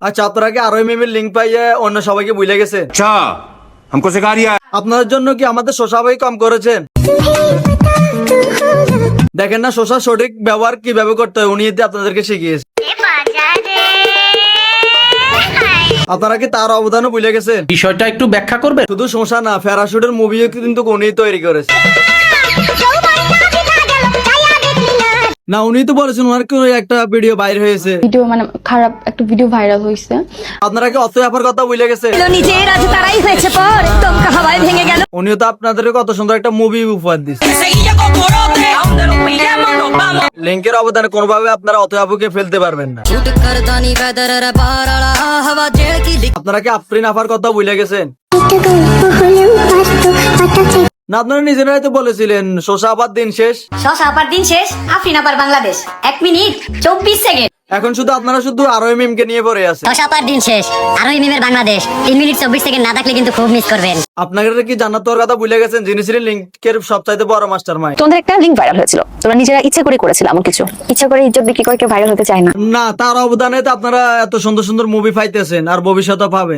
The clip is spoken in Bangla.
আচ্ছা, আপনারা কি আরো মেমের লিঙ্ক পাইয়ে অন্য সবাইকে ভুলে গেছেন? अच्छा हमको सिखा रिया है। আপনাদের জন্য কি আমাদের শশা ভাই কম করেছেন? দেখেন না শশা সঠিক ব্যবহার কিভাবে করতে হয়, উনি এতে আপনাদেরকে শিখিয়েছে। আপনারা কি তার অবদানও ভুলে গেছেন? বিষয়টা একটু ব্যাখ্যা করবে। শুধু শশা না, প্যারাশুটের মুভিও কিন্তু উনি তৈরি করেছে। না, উনি তো বলেছেন ওনার কোনো একটা ভিডিও বাইর হয়েছে, ভিডিও মানে খারাপ একটা ভিডিও ভাইরাল হয়েছে। আপনারা কি অত ব্যাপার কথা ভুলে গেছে? নিজের আজ তারাই হয়েছে পর তোমরা হাওয়ায় ভেঙে গেল। উনিও তো আপনাদেরকে কত সুন্দর একটা মুভি উপহার দিচ্ছে। লিঙ্কের অবদানে কোনোভাবে আপনারা অত আপুকে ফেলতে পারবেন না। আপনারা কি আফরিন আফার কথা ভুলে গেছেন? না, আপনারা নিজেরাই তো বলেছিলেন শশা আপার দিন শেষ। শশা আপার দিন শেষ, আফরিন আপার বাংলাদেশ 1 মিনিট 24 সেকেন্ড। এখন আপনারা শুধু আরো মিমকে নিয়ে পড়ে আছে। শশা আপার দিন শেষ, আরো মিমের বাংলাদেশ 3 মিনিট 24 সেকেন্ড না থাকলে কিন্তু খুব মিস করবেন। আপনারা কি জান্নাত তোর কথা ভুলে গেছেন, যিনি ছিলেন লিঙ্কের সবচাইতে বড় মাস্টার মাইন্ড? তোমাদের একটা লিঙ্ক ভাইরাল হয়েছিল, তোমরা নিজেরা ইচ্ছা করে করেছিল এমন কিছু। ইচ্ছা করে ইজ্জত বিক্রি করে কেউ ভাইরাল হতে চায় না। না, তার অবদানে তো আপনারা এত সুন্দর সুন্দর মুভি পাইতেছেন আর ভবিষ্যতে পাবেন।